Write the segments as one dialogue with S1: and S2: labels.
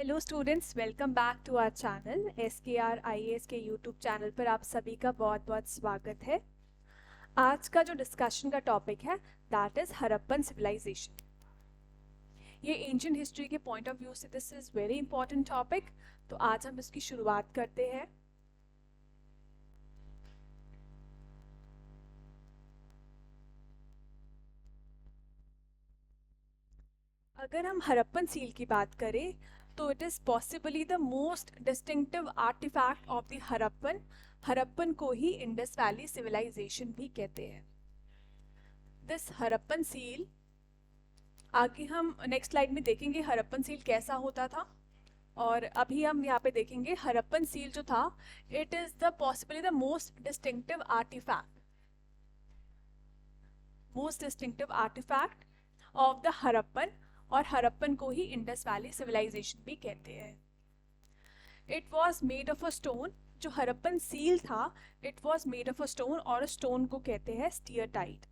S1: Hello students, welcome back to our channel SKR IAS के YouTube channel पर आप सभी का बहुत बहुत स्वागत है। आज का जो डिस्कशन का टॉपिक है दैट इज़ हड़प्पन सिविलाइजेशन। ये एंशिएंट हिस्ट्री के पॉइंट ऑफ व्यू से this is very important topic. तो आज हम इसकी शुरुआत करते हैं। अगर हम हड़प्पन सील की बात करें तो it is possibly the most distinctive artifact of the Harappan. Harappan को ही इंडस वैली सिविलाइजेशन भी कहते हैं। दिस हड़प्पन सील, आगे हम नेक्स्ट स्लाइड में देखेंगे हड़प्पन सील कैसा होता था। और अभी हम यहाँ पे देखेंगे हड़प्पन सील जो था, it is the possibly the most distinctive artifact of the Harappan. और हड़प्पन को ही इंडस वैली सिविलाइजेशन भी कहते हैं। It was made of a stone. जो हड़प्पन सील था it was made of a stone, और स्टोन को कहते हैं स्टीयरटाइट।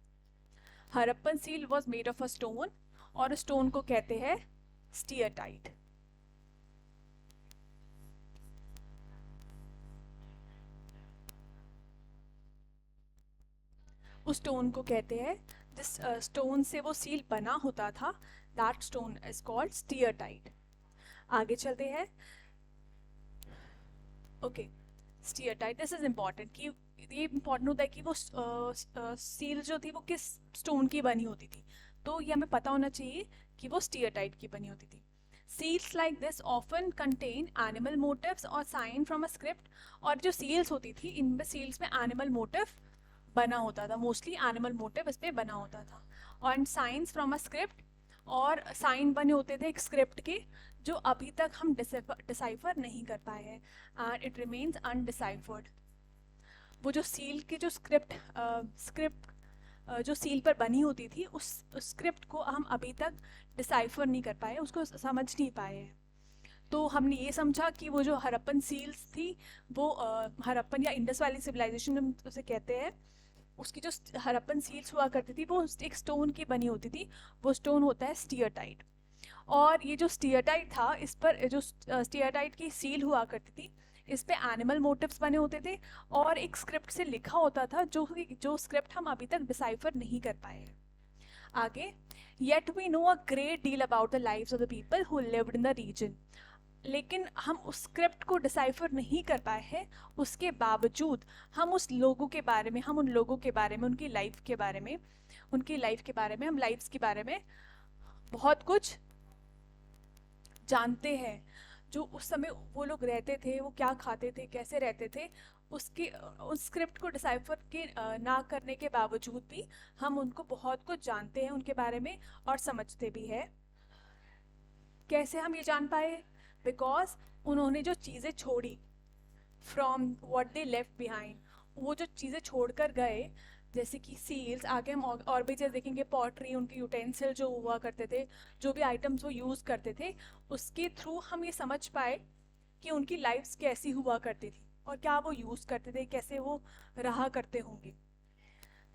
S1: Harappan seal was made of a stone और स्टोन को कहते हैं स्टीयरटाइट। उस स्टोन को कहते हैं, जिस स्टोन से वो सील बना होता था, दैट स्टोन इज कॉल्ड स्टीयरटाइट। आगे चलते हैं। ओके, स्टीयरटाइट, दिस इज इम्पॉर्टेंट कि ये इम्पॉर्टेंट होता है कि वो सील जो थी वो किस स्टोन की बनी होती थी। तो ये हमें पता होना चाहिए कि वो स्टीयरटाइट की बनी होती थी। Seals like this often contain animal motifs और साइन फ्रॉम अ स्क्रिप्ट। और जो सील्स होती थी इनमें सील्स में एनिमल मोटिव बना होता था, मोस्टली एनिमल मोटिव इस पे बना होता था। और साइंस फ्रॉम अ स्क्रिप्ट, और साइन बने होते थे एक स्क्रिप्ट के जो अभी तक हम डिसाइफर नहीं कर पाए हैं, एंड इट रिमेन्स अनडिसाइफर्ड। वो जो सील की जो स्क्रिप्ट जो सील पर बनी होती थी उस स्क्रिप्ट को हम अभी तक डिसाइफर नहीं कर पाए, उसको समझ नहीं पाए हैं। तो हमने ये समझा कि वो जो हड़प्पन सील्स थी वो हड़प्पन या इंडस वैली सिविलाइजेशन हम उसे कहते हैं, उसकी जो हड़प्पन सील्स हुआ करती थी वो एक स्टोन की बनी होती थी। वो स्टोन होता है स्टीयरटाइट। और ये जो स्टीयरटाइट था, इस पर जो स्टीयरटाइट की सील हुआ करती थी इस पे एनिमल मोटिव्स बने होते थे और एक स्क्रिप्ट से लिखा होता था जो स्क्रिप्ट हम अभी तक डिसाइफर नहीं कर पाए हैं। आगे, yet we know a great deal about the lives of the people who lived in the region. लेकिन हम उस स्क्रिप्ट को डिसाइफर नहीं कर पाए हैं, उसके बावजूद हम उस लोगों के बारे में, हम उन लोगों के बारे में, उनकी लाइफ के बारे में, उनकी लाइफ के बारे में, हम लाइफ्स के बारे में बहुत कुछ जानते हैं। जो उस समय वो लोग रहते थे, वो क्या खाते थे, कैसे रहते थे, उसके उस स्क्रिप्ट को डिसाइफर के ना करने के बावजूद भी हम उनको बहुत कुछ जानते हैं उनके बारे में और समझते भी हैं। कैसे हम ये जान पाए? बिकॉज उन्होंने जो चीज़ें छोड़ी, from what they left behind, वो जो चीज़ें छोड़ कर गए, जैसे कि सील्स, आगे हम और भी चीज़ देखेंगे, पॉटरी, उनके यूटेंसिल जो हुआ करते थे, जो भी आइटम्स वो यूज़ करते थे, उसके थ्रू हम ये समझ पाए कि उनकी लाइफ्स कैसी हुआ करती थी और क्या वो यूज़ करते थे, कैसे वो रहा करते होंगे।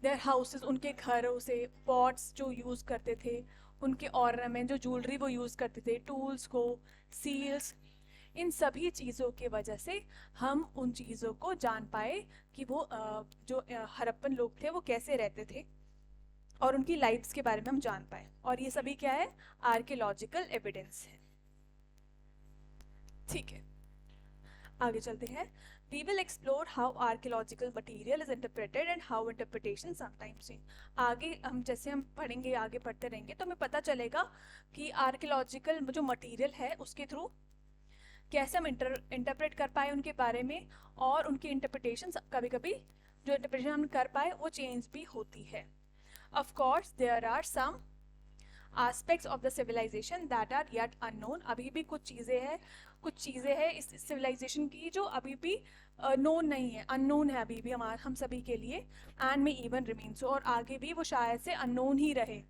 S1: देयर हाउसेस, उनके घरों से पॉट्स जो यूज़ करते थे, उनके ऑर्नामेंट जो ज्वेलरी वो यूज़ करते थे, टूल्स को, सील्स, इन सभी चीज़ों की वजह से हम उन चीज़ों को जान पाए कि वो जो हड़प्पन लोग थे वो कैसे रहते थे और उनकी लाइफ्स के बारे में हम जान पाए। और ये सभी क्या है? आर्कियोलॉजिकल एविडेंस है। ठीक है, आगे चलते हैं। We will explore how archaeological material is interpreted and how interpretation sometimes change. आगे हम जैसे हम पढ़ेंगे, आगे पढ़ते रहेंगे तो हमें पता चलेगा कि आर्कियोलॉजिकल जो मटेरियल है उसके थ्रू कैसे हम इंटरप्रेट कर पाए उनके बारे में, और उनकी इंटरप्रिटेशन कभी कभी जो इंटरप्रिटेशन हम कर पाए वो चेंज भी होती है। Of course there are some aspects of the civilization that are yet unknown. अभी भी कुछ चीज़ें हैं इस civilization की जो अभी भी known नहीं है, unknown है अभी भी हम सभी के लिए, and may even remain so, और आगे भी वो शायद से unknown ही रहे।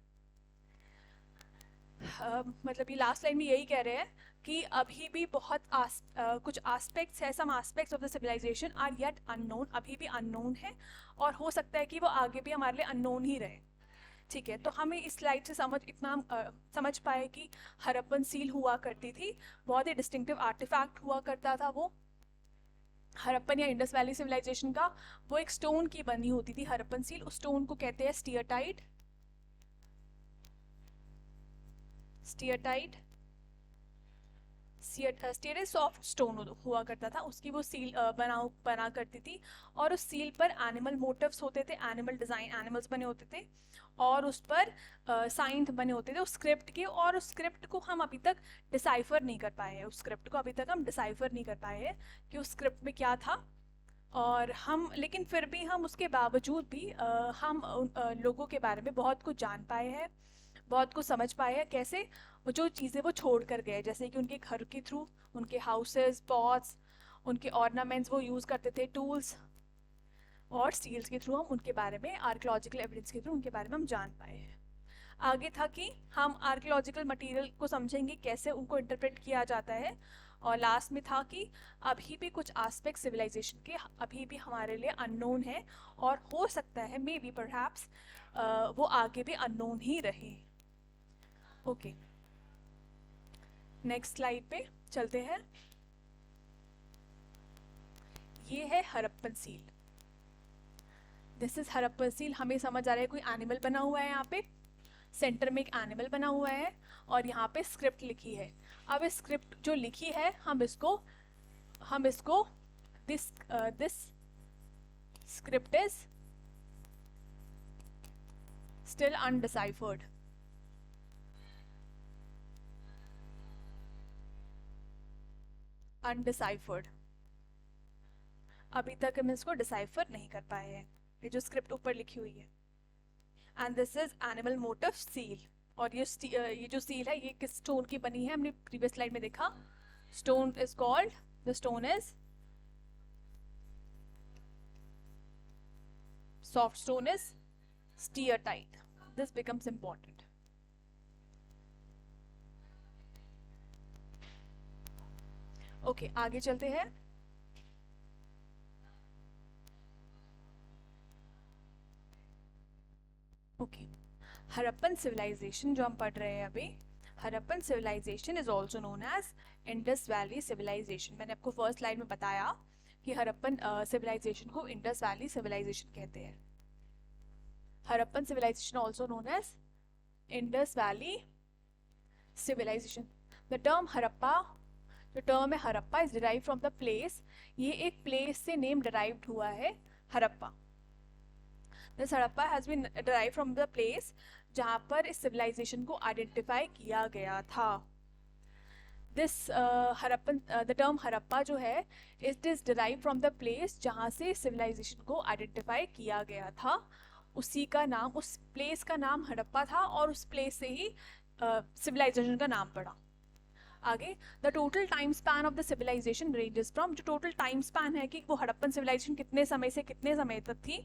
S1: मतलब ये लास्ट लाइन में यही कह रहे हैं कि अभी भी कुछ एस्पेक्ट्स है, some aspects of the civilisation are yet unknown, अभी भी अननोन है और हो सकता है कि वो आगे भी हमारे लिए अननोन ही रहे। ठीक है, तो हमें इस स्लाइड से इतना हम समझ पाए कि हड़प्पन सील हुआ करती थी, बहुत ही डिस्टिंक्टिव आर्टिफैक्ट हुआ करता था वो। हड़प्पन या इंडस वैली सिविलाइजेशन का वो एक स्टोन की बनी होती थी हड़प्पन सील, उस स्टोन को कहते हैं steatite. Steatite steatite soft stone हुआ करता था, उसकी वो सील बना करती थी, और उस सील पर एनिमल मोटिव्स होते थे, एनिमल डिजाइन, एनिमल्स बने होते थे, और उस पर साइन बने होते थे उस स्क्रिप्ट के, और उस स्क्रिप्ट को हम अभी तक डिसाइफर नहीं कर पाए हैं, उस स्क्रिप्ट को अभी तक हम डिसाइफर नहीं कर पाए हैं कि उस स्क्रिप्ट में क्या था। और हम लेकिन फिर भी हम उसके बावजूद भी हम लोगों के बारे में बहुत कुछ जान पाए हैं, बहुत कुछ समझ पाए हैं, कैसे वो जो चीज़ें वो छोड़ कर गए, जैसे कि उनके घर के थ्रू, उनके हाउसेस, पॉट्स, उनके ऑर्नामेंट्स वो यूज़ करते थे, टूल्स और स्टील्स के थ्रू हम उनके बारे में, आर्कियोलॉजिकल एविडेंस के थ्रू उनके बारे में हम जान पाए हैं। आगे था कि हम आर्कियोलॉजिकल मटेरियल को समझेंगे, कैसे उनको इंटरप्रेट किया जाता है, और लास्ट में था कि अभी भी कुछ एस्पेक्ट सिविलाइजेशन के अभी भी हमारे लिए अननोन है, और हो सकता है मे बी परहैप्स वो आगे भी अननोन ही रहे। ओके, नेक्स्ट स्लाइड पे चलते हैं। ये है Harappan seal, this is Harappan seal. हमें समझ आ रहा है कोई एनिमल बना हुआ है, यहाँ पे सेंटर में एक एनिमल बना हुआ है, और यहाँ पे स्क्रिप्ट लिखी है। अब इस स्क्रिप्ट जो लिखी है हम इसको दिस स्क्रिप्ट इज स्टिल अनडिसाइफर्ड। अनडिसाइफर्ड, अभी तक हम इसको डिसाइफर नहीं कर पाए हैं, ये जो स्क्रिप्ट ऊपर लिखी हुई है। And this is animal motive seal, और ये जो सील है ये किस स्टोन की बनी है, हमने प्रीवियस स्लाइड में देखा। Stone is called, the stone is soft stone is स्टीयरटाइट। This becomes important. Okay, आगे चलते हैं। ओके, हड़प्पन सिविलाइजेशन जो हम पढ़ रहे हैं अभी, Harappan civilisation is also known as Indus valley civilisation. मैंने आपको फर्स्ट स्लाइड में बताया कि हड़प्पन सिविलाइजेशन को इंडस वैली सिविलाइजेशन कहते हैं। Harappan civilisation also known as Indus valley civilisation. The term Harappa, जो टर्म है Harappa, is derive from the place, ये एक प्लेस से नेम डिराइव्ड हुआ है Harappa. This Harappa has been derive from the place जहाँ पर इस सिविलाइजेशन को आइडेंटिफाई किया गया था। This Harappan, the term Harappa जो है, it is derive from the place जहाँ से सिविलाइजेशन को आइडेंटिफाई किया गया था, उसी का नाम, उस प्लेस का नाम हड़प्पा था, और उस प्लेस से ही सिविलाइजेशन का नाम पड़ा। आगे, the total time span of the civilisation ranges from, जो टोटल टाइम स्पैन है कि वो हड़प्पन सिविलाइजेशन कितने समय से कितने समय तक थी,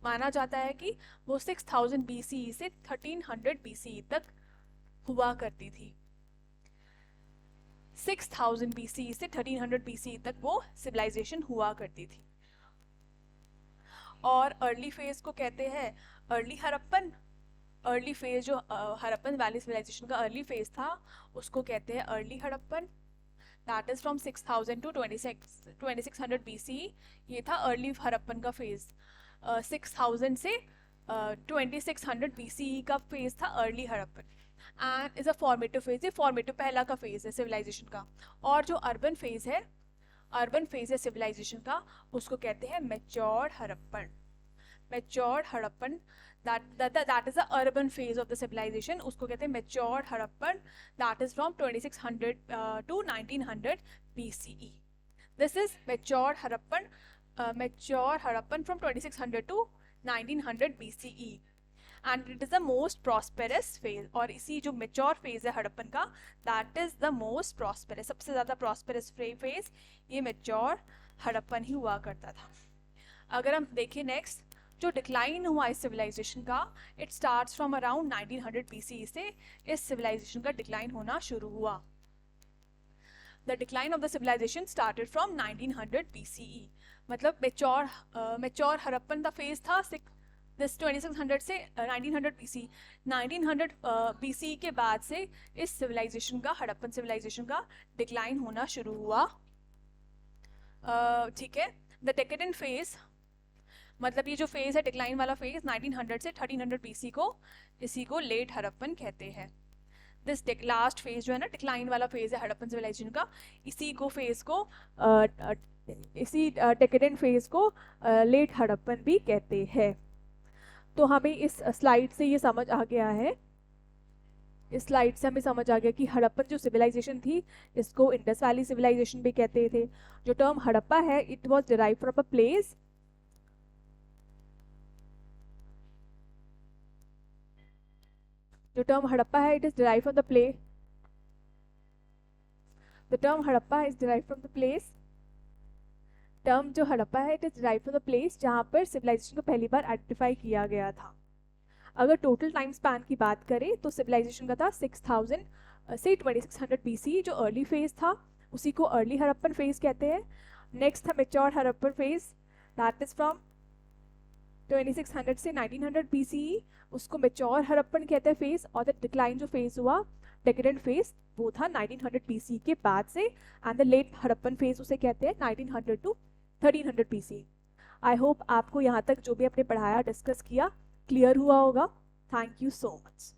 S1: माना जाता है कि वो 6000 BCE से 1300 BCE तक हुआ करती थी। 6000 BCE से 1300 BCE तक वो सिविलाइजेशन हुआ करती थी। और अर्ली फेज को कहते हैं अर्ली हड़प्पन। अर्ली फेज जो हड़प्पन वैली सिविलाइजेशन का अर्ली फेज था उसको कहते हैं early Harappan. That is from 6000 to 2600 BCE, ये था अर्ली हड़प्पन का फेज। 6000 से 2600 BCE का फेज था early Harappan, and is a formative phase, ये फॉर्मेटिव पहला का फेज है सिविलाइजेशन का। और जो अर्बन फेज है, अर्बन फेज है सिविलाइजेशन का, उसको कहते हैं matured Harappan. Matured Harappan, that is the urban phase of the civilization, उसको कहते हैं matured Harappan. that is from 2600 to 1900 BCE. this is matured Harappan, mature Harappan from 2600 to 1900 BCE, and it is the most prosperous phase। और इसी जो मैच्योर फेज है हड़प्पन का, that is the most prosperous, सबसे ज़्यादा prosperous phase ये मैच्योर हड़प्पन ही हुआ करता था। अगर हम देखें नेक्स्ट, जो डिक्लाइन हुआ इस सिविलाइजेशन का, it starts from around 1900 BCE से इस सिविलाइजेशन का डिक्लाइन होना शुरू हुआ। The decline of the civilisation started from 1900 BCE, मतलब मैच्योर हड़प्पन का फेज था दिस 2600 से 1900 BC, 1900 BC के बाद से इस सिविलाइजेशन का, हड़प्पन सिविलाइजेशन का डिक्लाइन होना शुरू हुआ। ठीक है। द डेकेडेंट फेज, मतलब ये जो फेज है डिक्लाइन वाला फेज 1900 से 1300 BC को, इसी को लेट हड़प्पन कहते हैं। दिस लास्ट फेज जो है ना, डिक्लाइन वाला फेज है हड़प्पन सिविलाइजेशन का, इसी को फेज को इसी डेकेडेंट फेज को लेट हड़प्पन भी कहते हैं। तो हमें इस स्लाइड से ये समझ आ गया है, इस स्लाइड से हमें समझ आ गया कि हड़प्पन जो सिविलाइजेशन थी इसको इंडस वैली सिविलाइजेशन भी कहते थे। जो टर्म हड़प्पा है it was derive from a place, जो टर्म हड़प्पा है it is derive from the place, the term Harappa is derive from the place, term जो हड़प्पा है it is derive from the place जहाँ पर सिविलाइजेशन को पहली बार आइडेंटिफाई किया गया था। अगर टोटल टाइम स्पैन की बात करें तो सिविलाइजेशन का था 6000 से 2600 BC जो अर्ली फेज था, उसी को अर्ली हड़प्पन फेज कहते हैं। नेक्स्ट था mature Harappan phase, that is from 2600 से 1900 BC, उसको मेच्योर हड़प्पन कहते हैं फेज। और द डिक्लाइन जो फेज हुआ डेकेडेंट फेज वो था 1900 BC के बाद से, and the late Harappan phase उसे कहते हैं 1900 टू 1300 BC। आई होप आपको यहाँ तक जो भी आपने पढ़ाया डिस्कस किया क्लियर हुआ होगा। Thank you so much.